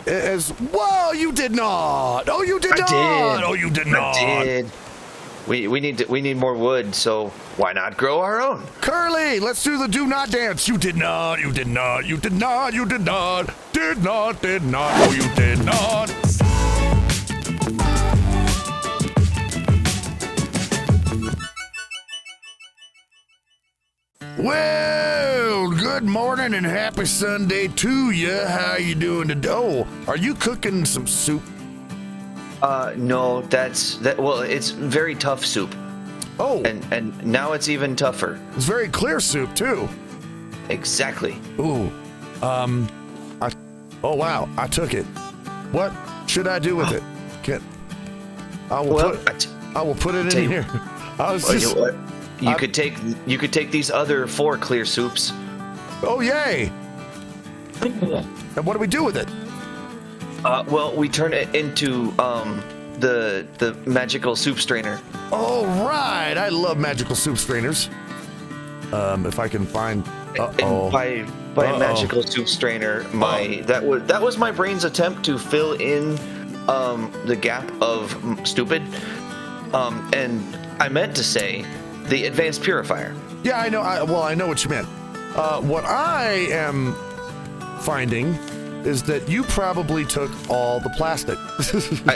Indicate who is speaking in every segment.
Speaker 1: as... Whoa, you did not! Oh, you did not! Oh, you did not!
Speaker 2: I did. We need more wood, so why not grow our own?
Speaker 1: Curly, let's do the do not dance. You did not, you did not, you did not, you did not, did not, oh, you did not. Well, good morning and happy Sunday to you. How you doing today? Oh, are you cooking some soup?
Speaker 2: No, well, it's very tough soup.
Speaker 1: Oh.
Speaker 2: And now it's even tougher.
Speaker 1: It's very clear soup, too.
Speaker 2: Exactly.
Speaker 1: Ooh. Oh, wow. I took it. What should I do with it? I will put it in here.
Speaker 2: You could take these other 4 clear soups.
Speaker 1: Oh, yay. And what do we do with it?
Speaker 2: Well, we turn it into the magical soup strainer.
Speaker 1: Oh, right. I love magical soup strainers. If I can find...
Speaker 2: And by magical soup strainer, that was my brain's attempt to fill in the gap of stupid. And I meant to say the advanced purifier.
Speaker 1: Yeah, I know. I know what you meant. What I am finding is that you probably took all the plastic.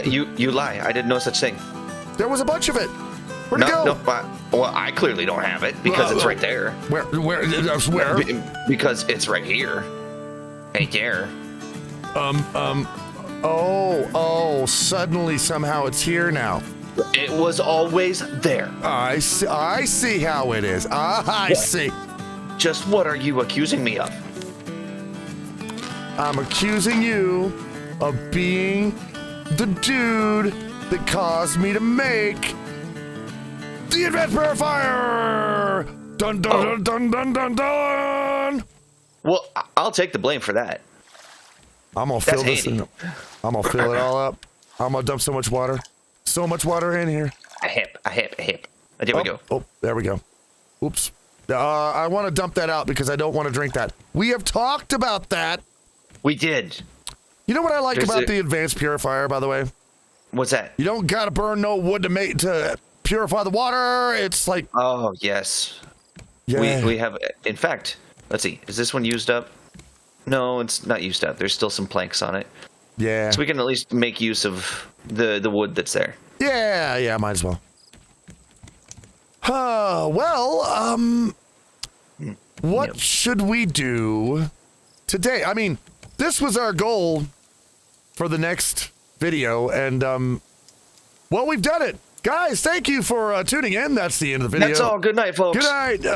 Speaker 2: You lie. I didn't know such thing.
Speaker 1: There was a bunch of it. Where'd it go?
Speaker 2: No, well, I clearly don't have it because it's right there.
Speaker 1: Where?
Speaker 2: Because it's right here. Right there.
Speaker 1: Oh, suddenly somehow it's here now.
Speaker 2: It was always there.
Speaker 1: I see how it is. I see.
Speaker 2: Just what are you accusing me of?
Speaker 1: I'm accusing you of being the dude that caused me to make the advanced purifier! Dun dun dun dun dun dun!
Speaker 2: Well, I'll take the blame for that.
Speaker 1: I'm gonna fill this thing up. I'm gonna fill it all up. I'm gonna dump so much water. So much water in here.
Speaker 2: A hip. There we go.
Speaker 1: Oh, there we go. Oops. I want to dump that out because I don't want to drink that. We have talked about that.
Speaker 2: We did.
Speaker 1: You know what I like about the advanced purifier, by the way?
Speaker 2: What's that?
Speaker 1: You don't gotta burn no wood to purify the water. It's like...
Speaker 2: Oh, yes. Yeah. We have... In fact, let's see. Is this one used up? No, it's not used up. There's still some planks on it.
Speaker 1: Yeah. So
Speaker 2: we can at least make use of the wood that's there.
Speaker 1: Yeah, might as well. What should we do today? I mean, this was our goal for the next video, and, well, we've done it. Guys, thank you for tuning in. That's the end of the video.
Speaker 2: That's all. Good night, folks.
Speaker 1: Good night.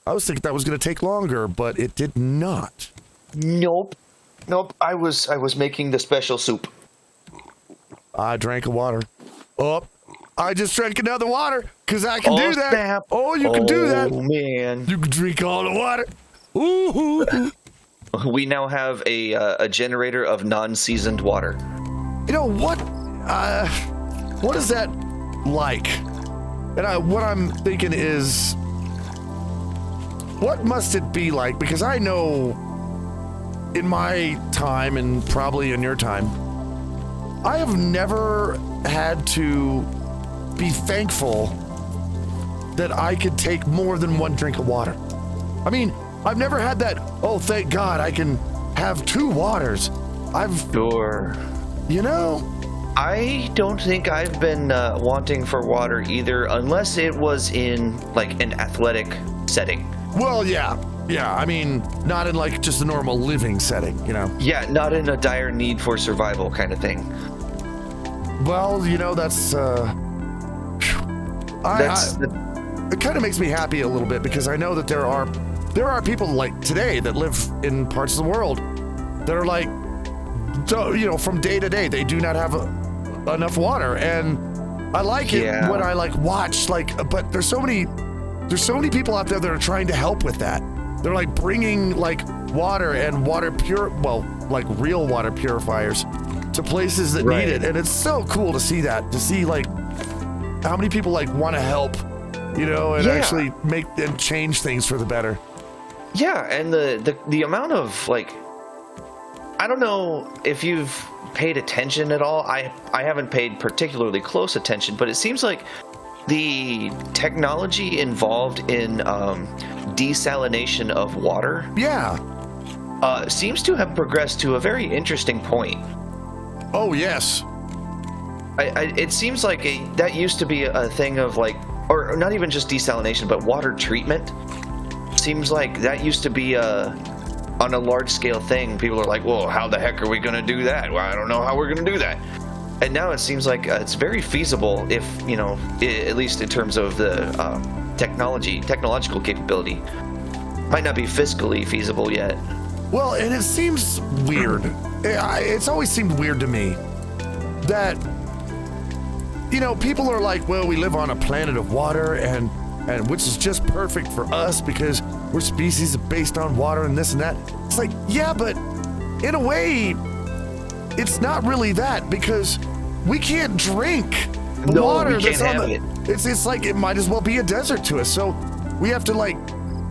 Speaker 1: I was thinking that was going to take longer, but it did not.
Speaker 2: Nope. I was making the special soup.
Speaker 1: I drank a water. Oh, I just drank another water because I can do that.
Speaker 2: Snap.
Speaker 1: Oh, you can do that.
Speaker 2: Oh, man.
Speaker 1: You can drink all the water. Ooh.
Speaker 2: We now have a generator of non-seasoned water.
Speaker 1: You know what? What is that like? And what I'm thinking is, what must it be like? Because I know in my time, and probably in your time, I have never had to be thankful that I could take more than one drink of water. I mean, I've never had that, oh, thank God I can have 2 waters.
Speaker 2: Sure.
Speaker 1: You know?
Speaker 2: I don't think I've been wanting for water either, unless it was in, like, an athletic setting.
Speaker 1: Well, yeah. I mean, not in, like, just a normal living setting, you know?
Speaker 2: Yeah, not in a dire need for survival kind of thing.
Speaker 1: Well, you know, that's, it kind of makes me happy a little bit because I know that there are people like today that live in parts of the world that are like, you know, from day to day, they do not have enough water. And I like it when I like watch, like, but there's so many people out there that are trying to help with that. They're like bringing like water and like real water purifiers to places that need it. And it's so cool to see that, to see like how many people like want to help, you know, and actually make and change things for the better.
Speaker 2: Yeah, and the amount of like I don't know if you've paid attention at all. I haven't paid particularly close attention, but it seems like the technology involved in desalination of water seems to have progressed to a very interesting point.
Speaker 1: Oh, yes.
Speaker 2: It seems like that used to be a thing of like, or not even just desalination, but water treatment. Seems like that used to be on a large scale thing. People are like, well, how the heck are we going to do that? Well, I don't know how we're going to do that. And now it seems like it's very feasible if, at least in terms of the technological capability. Might not be fiscally feasible yet.
Speaker 1: Well, and it seems weird. It's always seemed weird to me that, people are like, well, we live on a planet of water and which is just perfect for us because we're species based on water and this and that. It's like, yeah, but in a way, it's not really that because we can't drink water that's on the. It's like it might as well be a desert to us. So we have to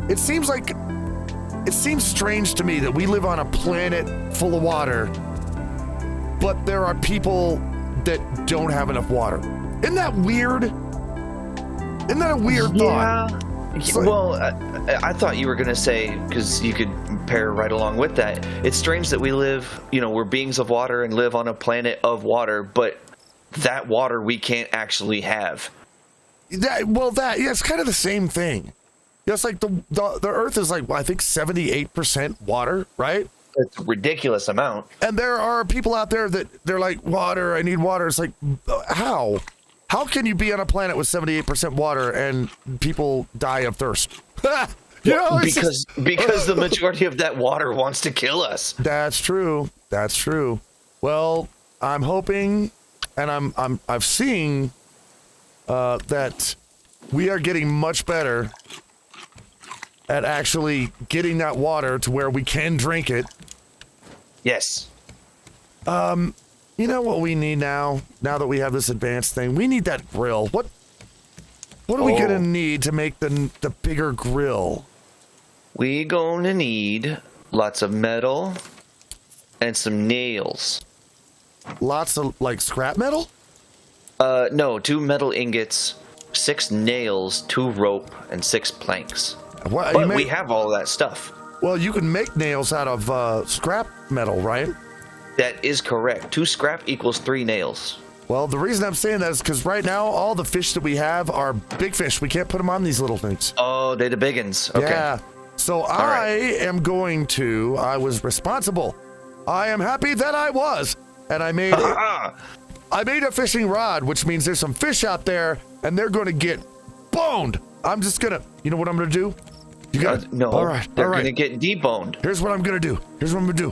Speaker 1: it seems strange to me that we live on a planet full of water, but there are people that don't have enough water. Isn't that weird? Isn't that a weird thought?
Speaker 2: Well, I thought you were going to say, because you could pair right along with that, it's strange that we live, we're beings of water and live on a planet of water, but that water we can't actually have.
Speaker 1: It's kind of the same thing. It's like the Earth is like, I think 78% water, right?
Speaker 2: It's a ridiculous amount.
Speaker 1: And there are people out there that they're like, water, I need water. It's like, how? How can you be on a planet with 78% water and people die of thirst?
Speaker 2: Because the majority of that water wants to kill us.
Speaker 1: That's true. Well, I'm hoping, and I've seen that we are getting much better at actually getting that water to where we can drink it.
Speaker 2: Yes.
Speaker 1: You know what we need now that we have this advanced thing? We need that grill. What are we gonna need to make the bigger grill?
Speaker 2: We gonna need lots of metal and some nails.
Speaker 1: Lots of scrap metal?
Speaker 2: No, 2 metal ingots, 6 nails, 2 rope, and 6 planks. But we have all of that stuff.
Speaker 1: Well, you can make nails out of scrap metal, right?
Speaker 2: That is correct. 2 scrap equals 3 nails.
Speaker 1: Well, the reason I'm saying that is because right now, all the fish that we have are big fish. We can't put them on these little things.
Speaker 2: Oh, they're the big ones. Okay.
Speaker 1: Yeah. So I was responsible. I am happy that I was. And I made a fishing rod, which means there's some fish out there, and they're going to get boned. I'm just going to, you know what I'm going to do? You got
Speaker 2: no.
Speaker 1: All right.
Speaker 2: They're going to get deboned.
Speaker 1: Here's what I'm going to do.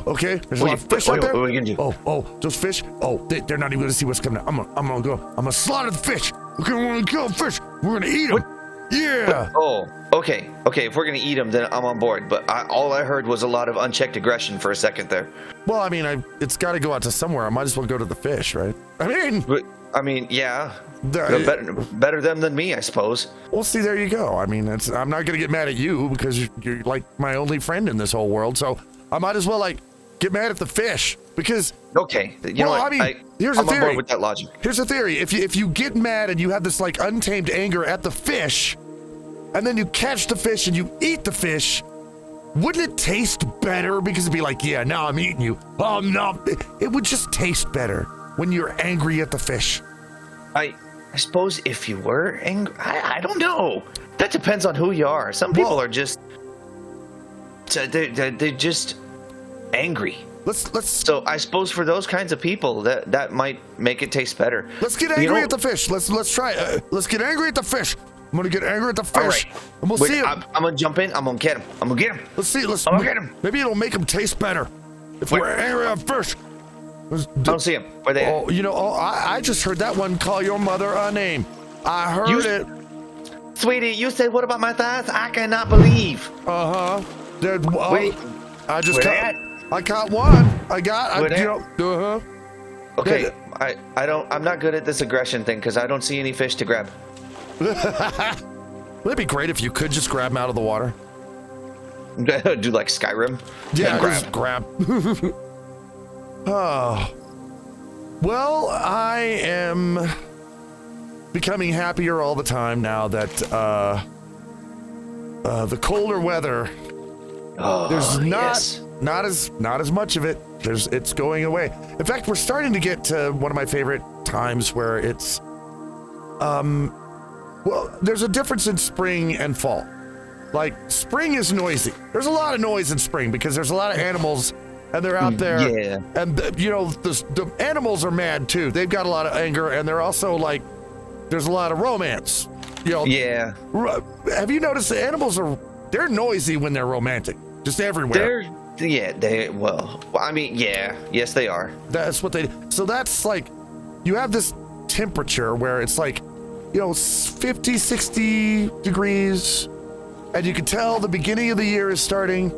Speaker 1: Okay? There's a lot of fish out there.
Speaker 2: What are you going to do?
Speaker 1: Oh, those fish. Oh, they're not even going to see what's coming out. I'm going to go. I'm going to slaughter the fish. Okay, we're going to kill the fish. We're going to eat them. Yeah.
Speaker 2: Okay. If we're going to eat them, then I'm on board. But all I heard was a lot of unchecked aggression for a second there.
Speaker 1: Well, I mean, it's got to go out to somewhere. I might as well go to the fish, right?
Speaker 2: I mean, yeah. Better them than me, I suppose.
Speaker 1: Well, see, there you go. I mean, I'm not going to get mad at you because you're like my only friend in this whole world. So I might as well get mad at the fish because.
Speaker 2: Okay. You know what?
Speaker 1: I mean, here's
Speaker 2: I'm
Speaker 1: a theory.
Speaker 2: on board with that logic.
Speaker 1: Here's a theory. If you get mad and you have this untamed anger at the fish, and then you catch the fish and you eat the fish, wouldn't it taste better? Because it'd be like, yeah, now I'm eating you. Oh no, it would just taste better when you're angry at the fish.
Speaker 2: I suppose if you were angry, I don't know. That depends on who you are. Some people are just they're just angry.
Speaker 1: Let's.
Speaker 2: So I suppose for those kinds of people, that might make it taste better.
Speaker 1: Let's get angry at the fish. Let's try it. Let's get angry at the fish. I'm gonna get angry at the fish. All right. And we'll see him.
Speaker 2: I'm gonna jump in. I'm gonna get him.
Speaker 1: Let's see. I'm
Speaker 2: gonna get him.
Speaker 1: Maybe it'll make him taste better if we're angry at fish.
Speaker 2: I don't see him. Where they at?
Speaker 1: I just heard that one call your mother a name. I heard it.
Speaker 2: Sweetie, you said what about my thighs? I cannot believe.
Speaker 1: Wait. I caught one.
Speaker 2: Okay. I'm not good at this aggression thing because I don't see any fish to grab.
Speaker 1: Wouldn't it be great if you could just grab them out of the water?
Speaker 2: Do like Skyrim?
Speaker 1: Yeah, just grab. Oh. Well, I am becoming happier all the time now that the colder weather. There's not as much of it. It's going away. In fact, we're starting to get to one of my favorite times where it's well, there's a difference in spring and fall. Like, spring is noisy. There's a lot of noise in spring because there's a lot of animals and they're out there.
Speaker 2: Yeah.
Speaker 1: And, the animals are mad too. They've got a lot of anger and they're also like, there's a lot of romance.
Speaker 2: Yeah.
Speaker 1: Have you noticed the animals they're noisy when they're romantic? Just everywhere. Yes, they are. That's what so that's like, you have this temperature where it's like, 50, 60 degrees, and you can tell the beginning of the year is starting,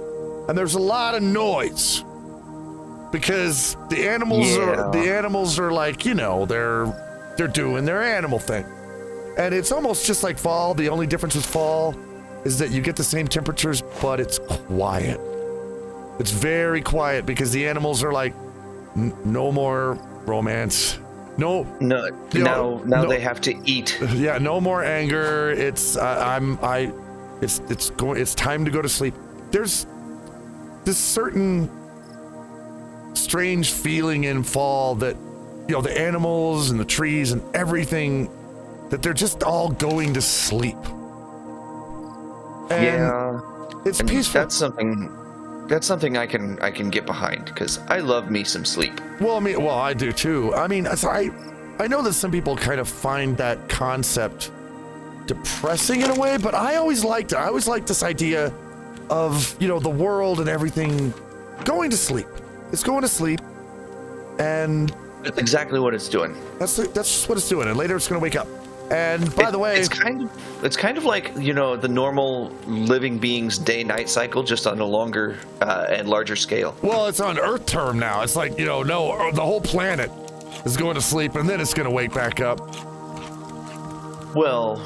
Speaker 1: and there's a lot of noise because the animals are like, they're doing their animal thing. And it's almost just like fall. The only difference with fall is that you get the same temperatures, but it's quiet. It's very quiet because the animals are like, no more romance. No,
Speaker 2: they have to eat.
Speaker 1: Yeah, no more anger. It's it's time to go to sleep. There's this certain strange feeling in fall that the animals and the trees and everything, that they're just all going to sleep. And it's peaceful.
Speaker 2: That's something I can get behind because I love me some sleep.
Speaker 1: Well, I do too. I mean, I know that some people kind of find that concept depressing in a way, but I always liked it. I always liked this idea of, the world and everything going to sleep. It's going to sleep, and
Speaker 2: that's exactly what it's doing.
Speaker 1: That's just what it's doing, and later it's going to wake up. And by the way,
Speaker 2: it's kind of like the normal living being's day-night cycle, just on a longer and larger scale.
Speaker 1: Well, it's on Earth term now. It's like the whole planet is going to sleep, and then it's going to wake back up.
Speaker 2: Well,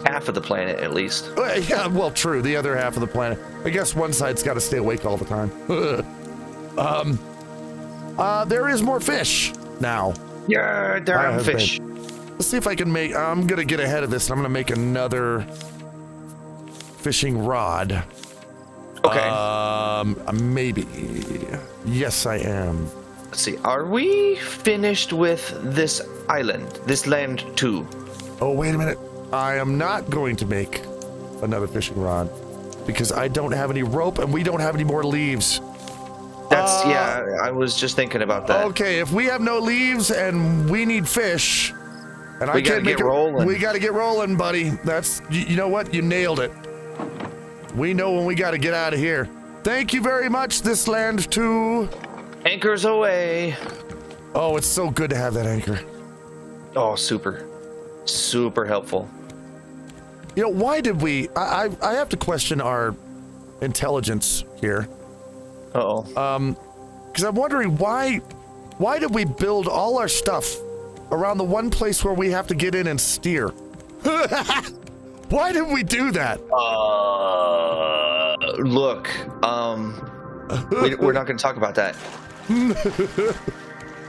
Speaker 2: half of the planet at least.
Speaker 1: Yeah, well, true. The other half of the planet. I guess one side's got to stay awake all the time. There is more fish now.
Speaker 2: Yeah, there are fish.
Speaker 1: Let's see if I can I'm going to get ahead of this, and I'm going to make another fishing rod.
Speaker 2: Okay.
Speaker 1: Maybe. Yes, I am.
Speaker 2: Let's see. Are we finished with this island, this land too?
Speaker 1: Oh, wait a minute. I am not going to make another fishing rod because I don't have any rope and we don't have any more leaves.
Speaker 2: I was just thinking about that.
Speaker 1: Okay, if we have no leaves and we need fish, and
Speaker 2: we gotta get rolling.
Speaker 1: We gotta get rolling, buddy. That's, you know what? You nailed it. We know when we gotta get out of here. Thank you very much, this land too.
Speaker 2: Anchors away.
Speaker 1: Oh, it's so good to have that anchor.
Speaker 2: Oh, super helpful.
Speaker 1: Why did we? I have to question our intelligence here. Because I'm wondering why did we build all our stuff around the one place where we have to get in and steer? Why did we do that?
Speaker 2: Look, we're not going to talk about that.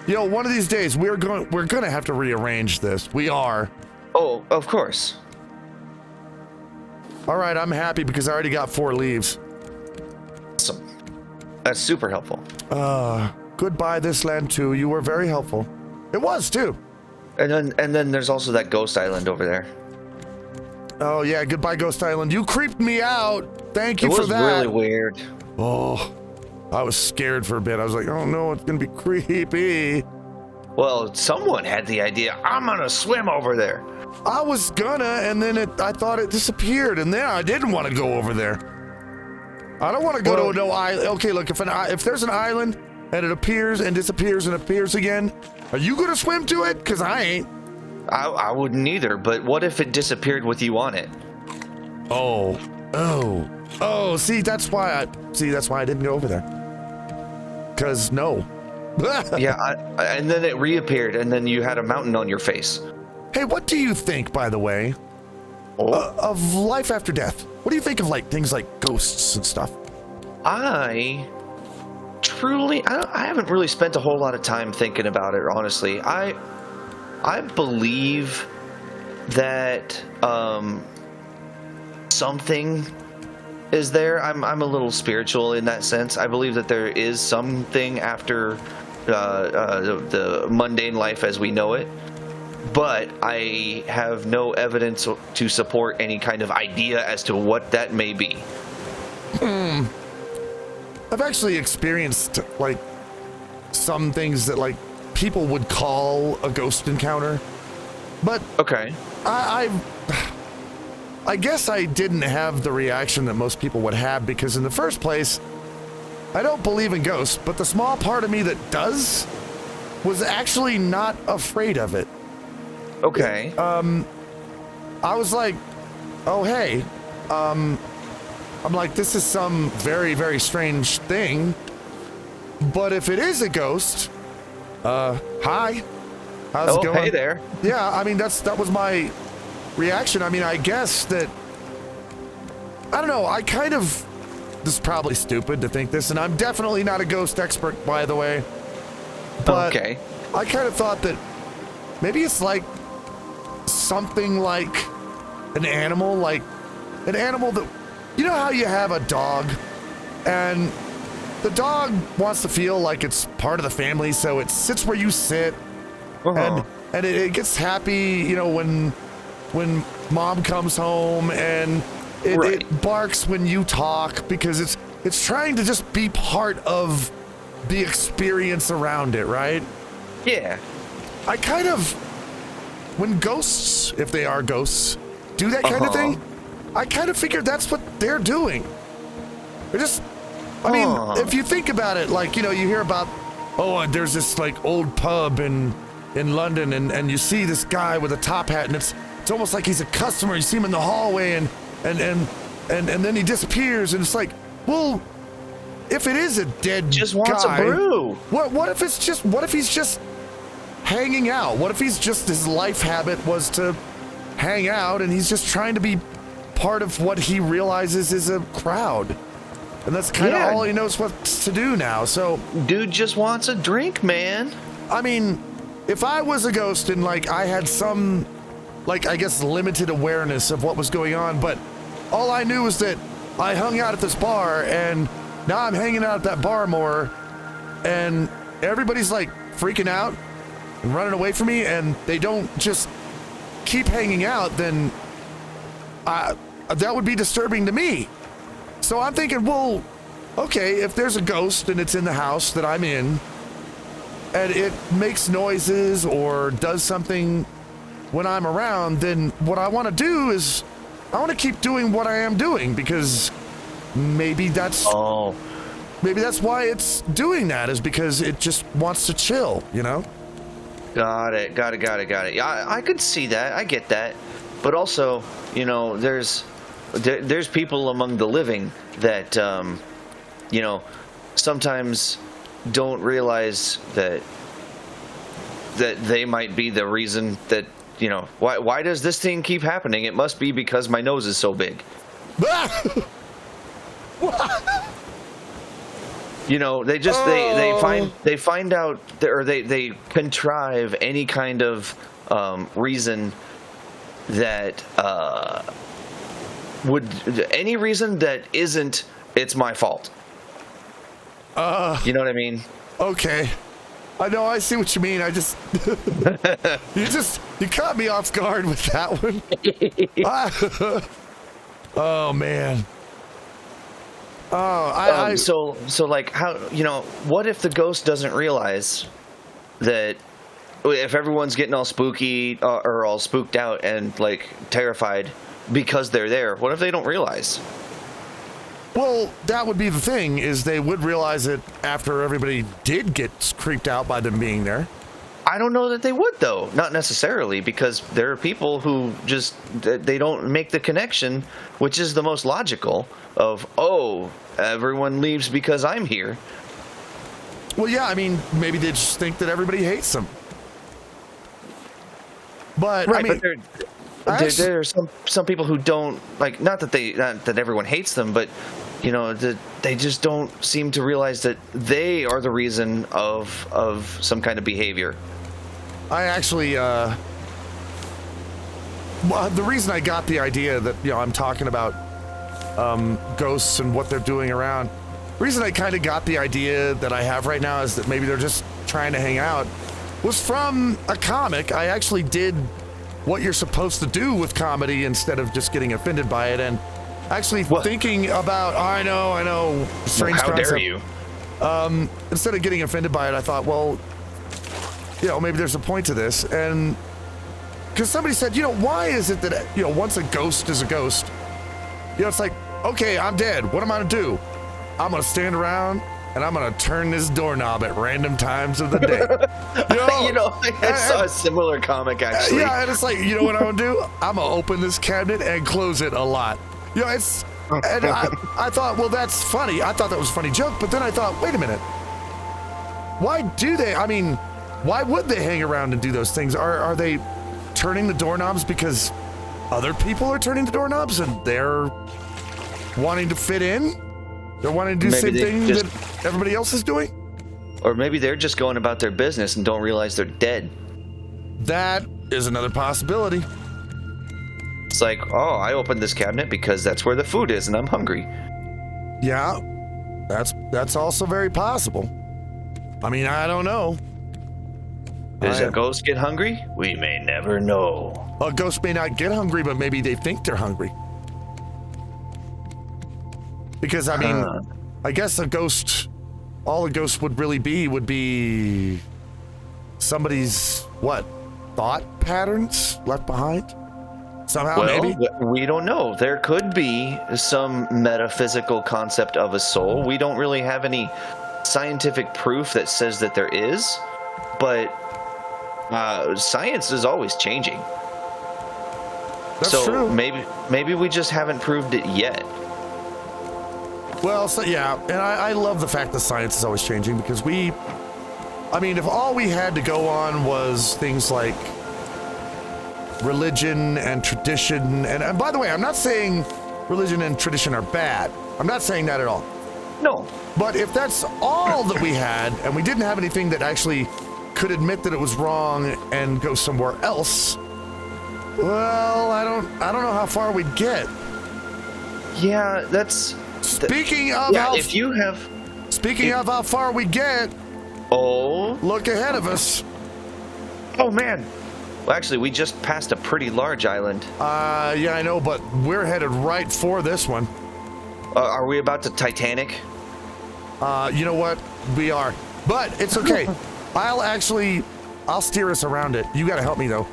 Speaker 1: One of these days we're going to have to rearrange this. We are.
Speaker 2: Oh, of course.
Speaker 1: All right, I'm happy because I already got 4 leaves.
Speaker 2: Awesome. That's super helpful.
Speaker 1: Goodbye, this land too. You were very helpful. It was too.
Speaker 2: And then there's also that ghost island over there.
Speaker 1: Oh yeah, goodbye, Ghost Island. You creeped me out. Thank you for that.
Speaker 2: It was really weird.
Speaker 1: Oh, I was scared for a bit. I was like, oh no, it's gonna be creepy.
Speaker 2: Well, someone had the idea. I'm gonna swim over there.
Speaker 1: I was gonna, and then I thought it disappeared, and then I didn't want to go over there. I don't want to go to no island. Okay, look, if there's an island and it appears and disappears and appears again, are you gonna swim to it? Because I ain't.
Speaker 2: I wouldn't either, but what if it disappeared with you on it?
Speaker 1: Oh, see, that's why I didn't go over there. Because no.
Speaker 2: Yeah, and then it reappeared, and then you had a mountain on your face.
Speaker 1: Hey, what do you think, by the way, of life after death? What do you think of things like ghosts and stuff?
Speaker 2: I I haven't really spent a whole lot of time thinking about it, honestly. I believe that something is there. I'm a little spiritual in that sense. I believe that there is something after the mundane life as we know it, but I have no evidence to support any kind of idea as to what that may be.
Speaker 1: I've actually experienced like some things that like people would call a ghost encounter, but
Speaker 2: Okay.
Speaker 1: I guess I didn't have the reaction that most people would have because in the first place, I don't believe in ghosts, but the small part of me that does was actually not afraid of it.
Speaker 2: Okay.
Speaker 1: I was like, oh, hey, I'm like, this is some very, very strange thing, but if it is a ghost, hi, how's it going?
Speaker 2: Hey there.
Speaker 1: Yeah, I mean, that was my reaction. I mean, I guess that, I don't know, this is probably stupid to think this, and I'm definitely not a ghost expert, by the way, but
Speaker 2: Okay.
Speaker 1: I kind of thought that maybe it's like something like an animal that, you know how you have a dog and the dog wants to feel like it's part of the family, so it sits where you sit, and it gets happy, you know, when mom comes home, and it barks when you talk because it's trying to just be part of the experience around it, right?
Speaker 2: Yeah.
Speaker 1: I kind of, when ghosts, if they are ghosts, do that kind of thing, I kind of figured that's what they're doing. They're just, I mean, if you think about it, like, you know, you hear about, there's this like old pub in London, and you see this guy with a top hat, and it's almost like he's a customer. You see him in the hallway, and then he disappears, and it's like, well, if it is a dead
Speaker 2: Just wants
Speaker 1: guy,
Speaker 2: a brew.
Speaker 1: what if he's just hanging out? What if he's just, his life habit was to hang out, and he's just trying to be part of what he realizes is a crowd, and that's kind of all he knows what to do now. So
Speaker 2: dude just wants a drink, man.
Speaker 1: I mean, if I was a ghost and like I had some, like, I guess limited awareness of what was going on, but all I knew was that I hung out at this bar, and now I'm hanging out at that bar more, and everybody's like freaking out and running away from me, and they don't just keep hanging out, then that would be disturbing to me. So I'm thinking, well, okay, if there's a ghost and it's in the house that I'm in, and it makes noises or does something when I'm around, then what I want to do is I want to keep doing what I am doing, because maybe that's why it's doing that, is because it just wants to chill, you know?
Speaker 2: Got it. Yeah, I could see that. I get that. But also, you know, there's people among the living that, you know, sometimes don't realize that they might be the reason that, you know, why does this thing keep happening? It must be because my nose is so big. You know, they just they find out, or they contrive any kind of reason that any reason that isn't, it's my fault. You know what I mean?
Speaker 1: Okay. I know, I see what you mean. I just you caught me off guard with that one. Oh man.
Speaker 2: So like, how, you know, what if the ghost doesn't realize that, if everyone's getting all spooky or all spooked out and like terrified because they're there, what if they don't realize?
Speaker 1: Well, that would be the thing, is they would realize it after everybody did get creeped out by them being there.
Speaker 2: I don't know that they would, though. Not necessarily, because there are people who just, they don't make the connection, which is the most logical, of, oh, everyone leaves because I'm here.
Speaker 1: Well, yeah, I mean, maybe they just think that everybody hates them. But,
Speaker 2: right,
Speaker 1: I mean,
Speaker 2: but there are some people who don't like. Not that everyone hates them, but they just don't seem to realize that they are the reason of some kind of behavior.
Speaker 1: I actually, the reason I got the idea that I'm talking about ghosts and what they're doing around. The reason I kind of got the idea that I have right now is that maybe they're just trying to hang out. Was from a comic. I actually did what you're supposed to do with comedy instead of just getting offended by it, and actually thinking about. I know, strange
Speaker 2: How
Speaker 1: concept.
Speaker 2: dare you?
Speaker 1: Instead of getting offended by it, I thought, well, maybe there's a point to this, and because somebody said, why is it that once a ghost is a ghost, it's like, okay, I'm dead. What am I gonna do? I'm gonna stand around and I'm gonna turn this doorknob at random times of the day.
Speaker 2: I saw a similar comic actually.
Speaker 1: Yeah, and it's like, what I'm gonna do? I'm gonna open this cabinet and close it a lot. It's. And I thought, well, that's funny. I thought that was a funny joke, but then I thought, wait a minute. Why do they? I mean, why would they hang around and do those things? Are they turning the doorknobs because other people are turning the doorknobs and they're wanting to fit in? They're wanting to do the same thing that everybody else is doing?
Speaker 2: Or maybe they're just going about their business and don't realize they're dead. That
Speaker 1: is another possibility.
Speaker 2: It's like, oh, I opened this cabinet because that's where the food is and I'm hungry.
Speaker 1: Yeah, that's also very possible. I mean, I don't know.
Speaker 2: Does a ghost get hungry? We may never know.
Speaker 1: A ghost may not get hungry, but maybe they think they're hungry. Because, I mean, I guess all a ghost would really be would be somebody's, thought patterns left behind? Somehow, maybe?
Speaker 2: We don't know. There could be some metaphysical concept of a soul. We don't really have any scientific proof that says that there is, but science is always changing.
Speaker 1: That's true.
Speaker 2: Maybe we just haven't proved it yet.
Speaker 1: Well, and I love the fact that science is always changing because if all we had to go on was things like religion and tradition, and by the way, I'm not saying religion and tradition are bad. I'm not saying that at all.
Speaker 2: No.
Speaker 1: But if that's all that we had, and we didn't have anything that actually could admit that it was wrong and go somewhere else, well, I don't know how far we'd get.
Speaker 2: Yeah, that's...
Speaker 1: Speaking of how far we get, look ahead of us.
Speaker 2: Oh man. Well, actually, we just passed a pretty large island.
Speaker 1: Yeah, I know, but we're headed right for this one.
Speaker 2: Are we about to Titanic?
Speaker 1: You know what? We are. But it's okay. I'll steer us around it. You gotta help me though.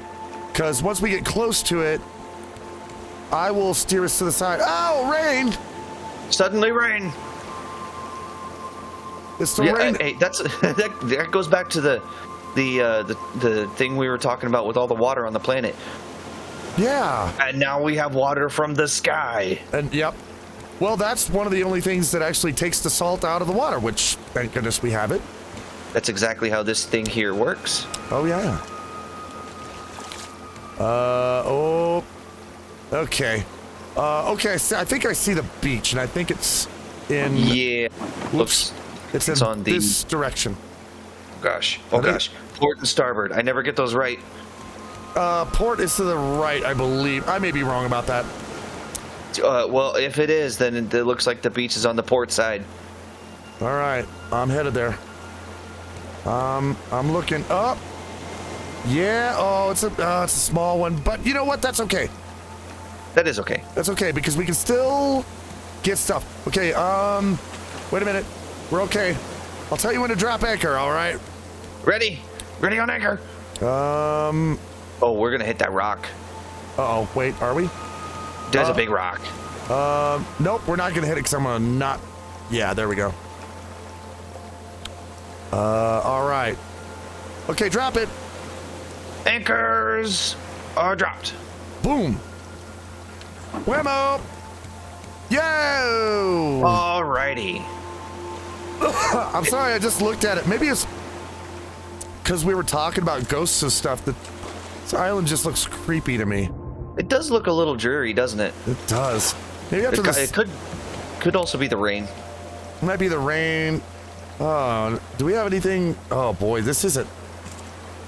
Speaker 1: Because once we get close to it, I will steer us to the side. Oh, rain!
Speaker 2: Suddenly rain.
Speaker 1: It's the rain.
Speaker 2: Hey, that goes back to the thing we were talking about with all the water on the planet.
Speaker 1: Yeah.
Speaker 2: And now we have water from the sky.
Speaker 1: And yep. Well, that's one of the only things that actually takes the salt out of the water, which thank goodness we have it.
Speaker 2: That's exactly how this thing here works.
Speaker 1: Oh yeah. Okay. Okay, so I think I see the beach, and I think it's in...
Speaker 2: Yeah.
Speaker 1: Oops. It's in this direction.
Speaker 2: Gosh. Oh, gosh. Port and starboard. I never get those right.
Speaker 1: Port is to the right, I believe. I may be wrong about that.
Speaker 2: Well, if it is, then it looks like the beach is on the port side.
Speaker 1: All right. I'm headed there. I'm looking up. Yeah. Oh, it's a small one, but you know what? That's okay.
Speaker 2: That is okay.
Speaker 1: That's okay because we can still get stuff. Okay. Wait a minute. We're okay. I'll tell you when to drop anchor. All right.
Speaker 2: Ready on anchor. Oh, we're gonna hit that rock.
Speaker 1: Uh-oh. Wait. Are we?
Speaker 2: There's a big rock.
Speaker 1: Nope. We're not gonna hit it because I'm gonna not. Yeah. There we go. All right. Okay. Drop it.
Speaker 2: Anchors are dropped.
Speaker 1: Boom. Whammo! Yo!
Speaker 2: Alrighty.
Speaker 1: I'm sorry, I just looked at it. Maybe it's because we were talking about ghosts and stuff. This island just looks creepy to me.
Speaker 2: It does look a little dreary, doesn't it?
Speaker 1: It does. Maybe after this,
Speaker 2: It could also be the rain.
Speaker 1: it might be the rain. Oh, do we have anything? Oh boy, this isn't.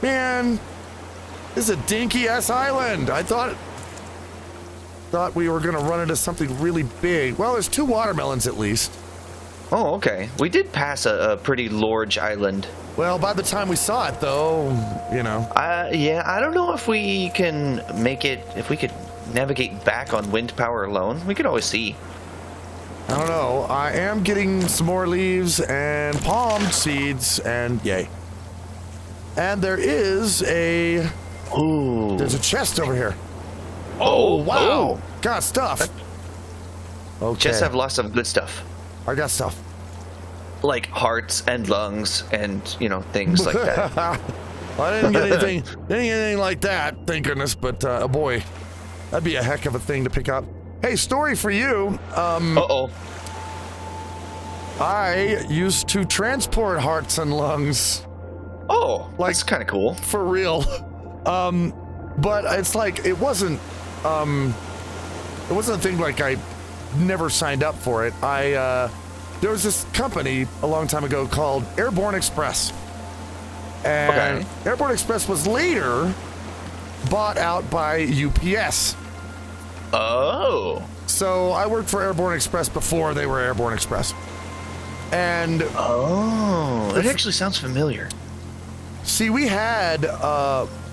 Speaker 1: Man, this is a dinky ass island. I thought we were gonna run into something really big. Well, there's 2 watermelons at least.
Speaker 2: Oh, okay. We did pass a pretty large island.
Speaker 1: Well, by the time we saw it, though, you know.
Speaker 2: Yeah, I don't know if we can make it, if we could navigate back on wind power alone. We could always see.
Speaker 1: I don't know. I am getting some more leaves and palm seeds, and yay. And there is a...
Speaker 2: Ooh.
Speaker 1: There's a chest over here.
Speaker 2: Oh,
Speaker 1: wow.
Speaker 2: oh.
Speaker 1: Got stuff. Okay.
Speaker 2: Chests have lots of good stuff.
Speaker 1: I got stuff.
Speaker 2: Like hearts and lungs and, things like that.
Speaker 1: I didn't get anything like that, thank goodness, but boy, that'd be a heck of a thing to pick up. Hey, story for you.
Speaker 2: Uh-oh.
Speaker 1: I used to transport hearts and lungs.
Speaker 2: Oh, that's kind of cool.
Speaker 1: For real. But it's like, it wasn't a thing like I never signed up for it. There was this company a long time ago called Airborne Express. And
Speaker 2: Okay.
Speaker 1: Airborne Express was later bought out by UPS.
Speaker 2: Oh.
Speaker 1: So I worked for Airborne Express before they were Airborne Express. And
Speaker 2: Oh, that actually sounds familiar.
Speaker 1: see, we had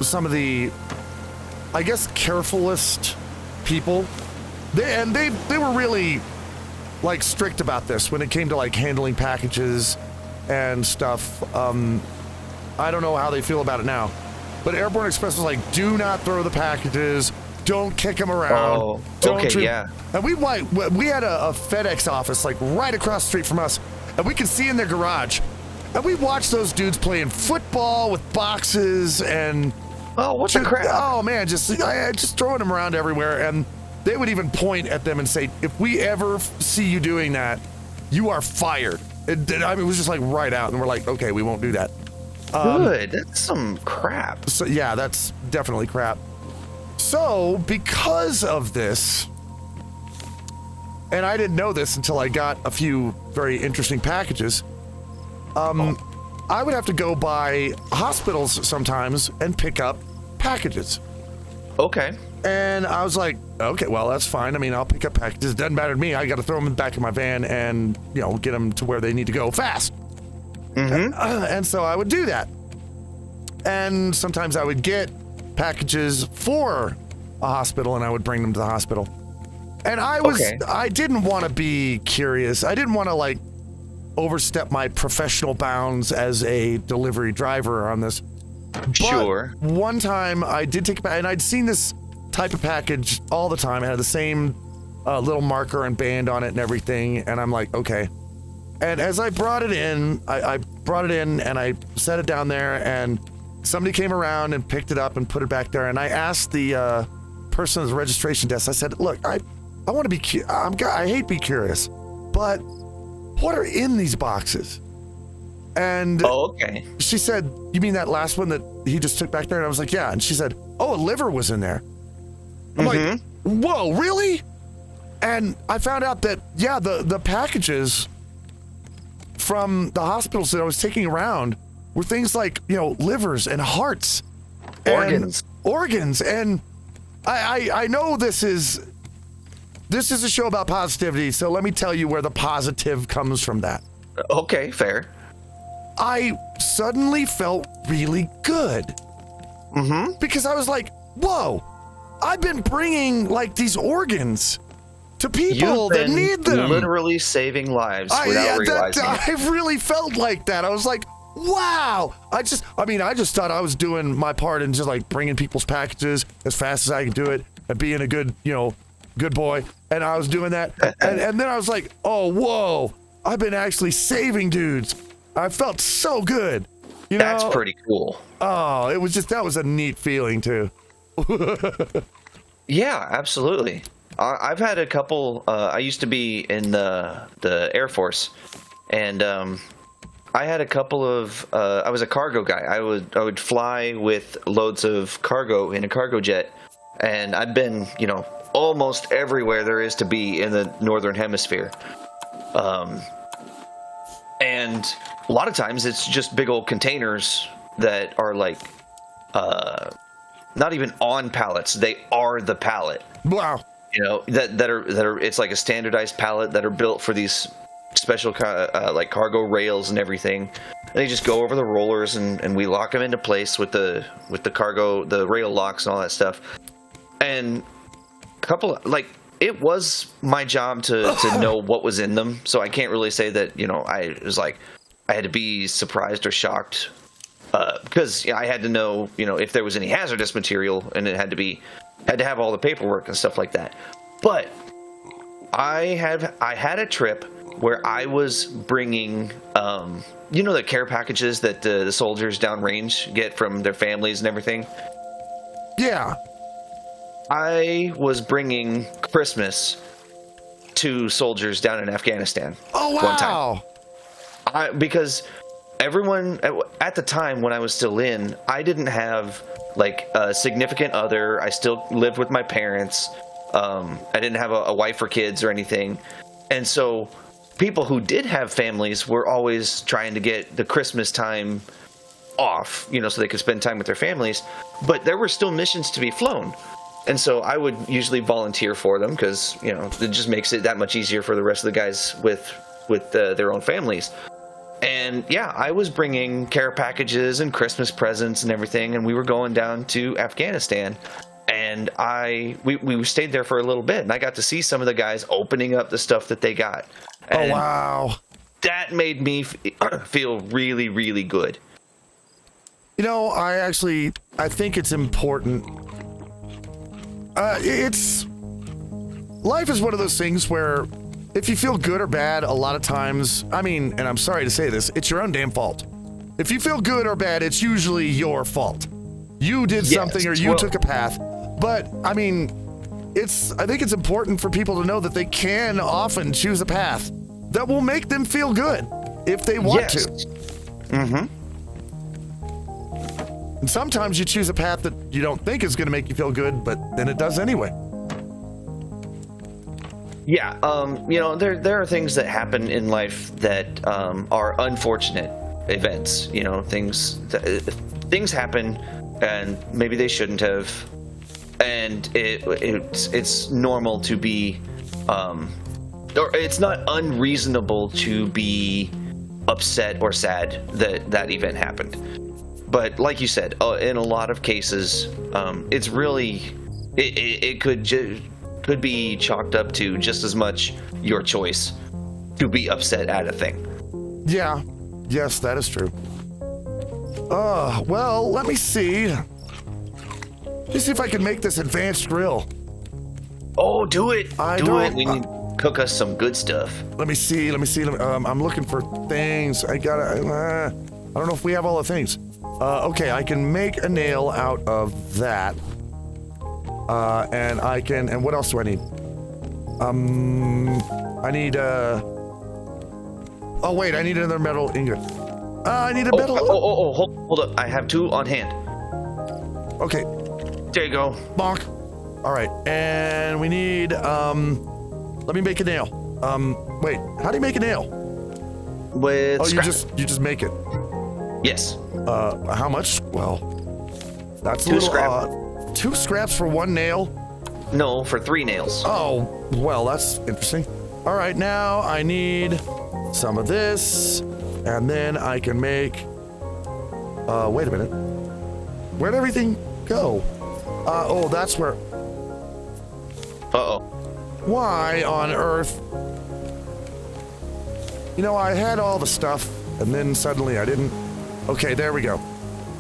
Speaker 1: some of the, I guess, carefulest people. They were really like strict about this when it came to like handling packages and stuff. I don't know how they feel about it now, but Airborne Express was like, do not throw the packages, don't kick them around.
Speaker 2: Oh,
Speaker 1: don't
Speaker 2: okay, yeah.
Speaker 1: And we had a FedEx office like right across the street from us, and we could see in their garage, and we watched those dudes playing football with boxes and
Speaker 2: Oh, what the crap?
Speaker 1: oh man, just throwing them around everywhere. And they would even point at them and say, if we ever see you doing that, you are fired. It was just like right out, and we're like, okay, we won't do that.
Speaker 2: Good. That's some crap.
Speaker 1: So yeah, that's definitely crap. So because of this, and I didn't know this until I got a few very interesting packages, I would have to go by hospitals sometimes and pick up packages.
Speaker 2: Okay.
Speaker 1: And I was like, okay, well, that's fine. I mean, I'll pick up packages. It doesn't matter to me. I got to throw them back in my van and, get them to where they need to go fast.
Speaker 2: Mm-hmm.
Speaker 1: And so I would do that. And sometimes I would get packages for a hospital and I would bring them to the hospital. And I didn't want to be curious. I didn't want to like overstep my professional bounds as a delivery driver on this.
Speaker 2: Sure.
Speaker 1: But one time I did take, and I'd seen this type of package all the time. It had the same little marker and band on it and everything. And I'm like, okay. And as I brought it in, I brought it in and I set it down there, and somebody came around and picked it up and put it back there. And I asked the person at the registration desk, I said, look, I want to be, I hate to be curious, but what are in these boxes? And
Speaker 2: okay.
Speaker 1: she said, you mean that last one that he just took back there? And I was like, yeah. And she said, oh, a liver was in there. I'm like, whoa, really? And I found out that, yeah, the packages from the hospitals that I was taking around were things like, livers and hearts. Organs. And I know this is a show about positivity, so let me tell you where the positive comes from that.
Speaker 2: Okay, fair.
Speaker 1: I suddenly felt really good.
Speaker 2: Mm-hmm.
Speaker 1: Because I was like, whoa, I've been bringing like these organs to people that need them.
Speaker 2: Literally saving lives without realizing it.
Speaker 1: I really felt like that. I was like, wow. I just thought I was doing my part and just like bringing people's packages as fast as I could do it and being a good, good boy. And I was doing that. and then I was like, oh, whoa, I've been actually saving dudes. I felt so good.
Speaker 2: That's pretty cool.
Speaker 1: Oh, that was a neat feeling too.
Speaker 2: Yeah, absolutely. I've had a couple, I used to be in the Air Force, and I had a couple of, I was a cargo guy. I would fly with loads of cargo in a cargo jet, and I've been, almost everywhere there is to be in the northern hemisphere. And a lot of times it's just big old containers that are like not even on pallets; they are the pallet.
Speaker 1: Wow.
Speaker 2: That are it's like a standardized pallet that are built for these special like cargo rails and everything. And they just go over the rollers and we lock them into place with the cargo, the rail locks and all that stuff. And it was my job to know what was in them, so I can't really say that I had to be surprised or shocked because I had to know if there was any hazardous material, and it had to have all the paperwork and stuff like that. But I had a trip where I was bringing the care packages that the soldiers downrange get from their families and everything.
Speaker 1: Yeah.
Speaker 2: I was bringing Christmas to soldiers down in Afghanistan.
Speaker 1: Oh, wow.
Speaker 2: One time. Because everyone at the time when I was still in, I didn't have like a significant other. I still lived with my parents. I didn't have a wife or kids or anything. And so people who did have families were always trying to get the Christmas time off, so they could spend time with their families. But there were still missions to be flown. And so I would usually volunteer for them because, it just makes it that much easier for the rest of the guys with their own families. And yeah, I was bringing care packages and Christmas presents and everything, and we were going down to Afghanistan. And we stayed there for a little bit, and I got to see some of the guys opening up the stuff that they got. And
Speaker 1: oh, wow.
Speaker 2: That made me feel really, really good.
Speaker 1: I think it's important. Life is one of those things where if you feel good or bad, a lot of times, and I'm sorry to say this, it's your own damn fault. If you feel good or bad, it's usually your fault. You did something or you took a path. But, I think it's important for people to know that they can often choose a path that will make them feel good if they want to.
Speaker 2: Mm-hmm.
Speaker 1: And sometimes you choose a path that you don't think is going to make you feel good, but then it does anyway.
Speaker 2: Yeah, there are things that happen in life that are unfortunate events. Things happen, and maybe they shouldn't have. And it's normal to be, or it's not unreasonable to be upset or sad that event happened. But like you said, in a lot of cases, it's really it could be chalked up to just as much your choice to be upset at a thing.
Speaker 1: Yeah. Yes, that is true. Well, let me see. Let me see if I can make this advanced grill.
Speaker 2: Oh, do it. Do it. We need to cook us some good stuff.
Speaker 1: Let me see. I'm looking for things. I don't know if we have all the things. Okay, I can make a nail out of that. And what else do I need? I need, oh wait, I need another metal ingot. I need a metal.
Speaker 2: Hold up. I have 2 on hand.
Speaker 1: Okay.
Speaker 2: There you go.
Speaker 1: Bonk. All right, and we need, let me make a nail. Wait, how do you make a nail?
Speaker 2: With scrap.
Speaker 1: you just make it.
Speaker 2: Yes.
Speaker 1: How much? Well, that's
Speaker 2: 2 scrap.
Speaker 1: 2 scraps for 1 nail?
Speaker 2: No, for 3 nails.
Speaker 1: Oh, well, that's interesting. All right, now I need some of this, and then I can make, wait a minute. Where'd everything go? Oh, that's where.
Speaker 2: Uh-oh.
Speaker 1: Why on earth? I had all the stuff, and then suddenly I didn't. Okay, there we go.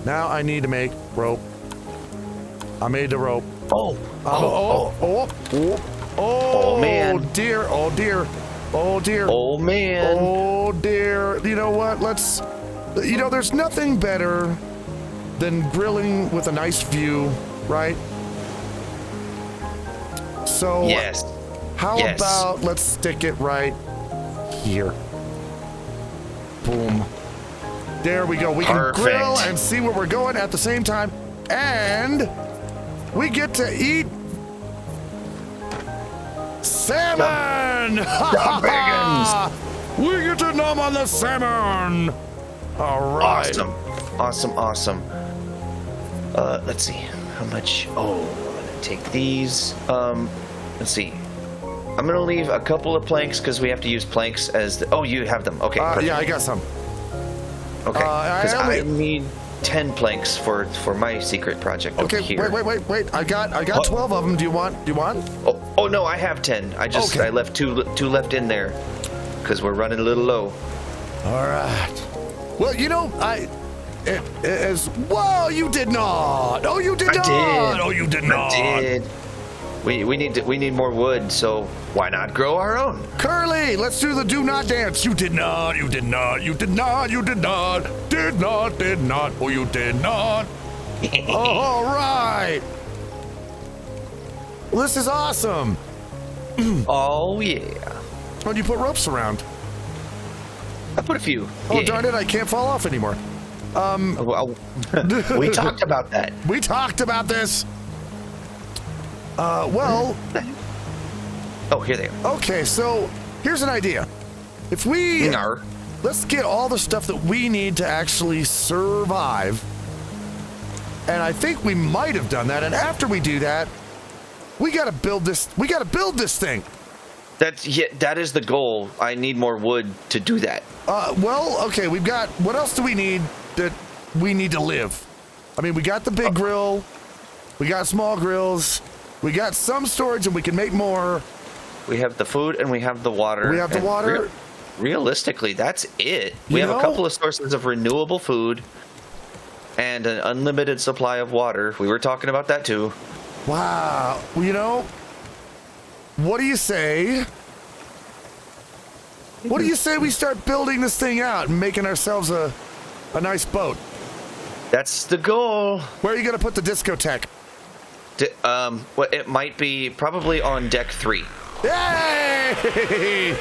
Speaker 1: Now I need to make rope. I made the rope.
Speaker 2: Oh man.
Speaker 1: Dear. Oh dear.
Speaker 2: Oh man.
Speaker 1: Oh dear. You know what? There's nothing better than grilling with a nice view, right? So
Speaker 2: yes.
Speaker 1: How about let's stick it right here. Boom. There we go. We can grill and see where we're going at the same time. And We get to eat salmon! We get to nom on the salmon! All right.
Speaker 2: Awesome. Let's see. How much? Oh, I'm going to take these. Let's see. I'm going to leave a couple of planks because we have to use planks as the... Oh, you have them. Okay.
Speaker 1: Yeah, I got some.
Speaker 2: Okay. Because I need 10 planks for my secret project over here.
Speaker 1: Wait. I got 12 of them. Do you want?
Speaker 2: Oh no, I have 10. I left two left in there because we're running a little low.
Speaker 1: All right. Well, whoa, you did not. Oh, you did not. Oh, you did not.
Speaker 2: I did. We need more wood, so why not grow our own?
Speaker 1: Curly, let's do the do not dance. You did not. Oh, you did not. All right. Well, this is awesome.
Speaker 2: Oh yeah.
Speaker 1: When you put ropes around.
Speaker 2: I put a few.
Speaker 1: Oh, yeah. Darn it, I can't fall off anymore.
Speaker 2: Well, we talked about that.
Speaker 1: We talked about this. Well.
Speaker 2: Oh, here they are.
Speaker 1: Okay, so here's an idea. If we let's get all the stuff that we need to actually survive. And I think we might have done that. And after we do that, we gotta build this thing.
Speaker 2: That is the goal. I need more wood to do that.
Speaker 1: Well, okay, we've got, what else do we need that we need to live? I mean, we got the big grill, we got small grills, we got some storage and we can make more.
Speaker 2: We have the food and we have the water.
Speaker 1: We have the water.
Speaker 2: Realistically, that's it. We have a couple of sources of renewable food and an unlimited supply of water. We were talking about that too.
Speaker 1: Wow. Well, what do you say? What do you say we start building this thing out and making ourselves a nice boat?
Speaker 2: That's the goal.
Speaker 1: Where are you going to put the discotheque?
Speaker 2: Well, it might be probably on deck 3.
Speaker 1: Yay!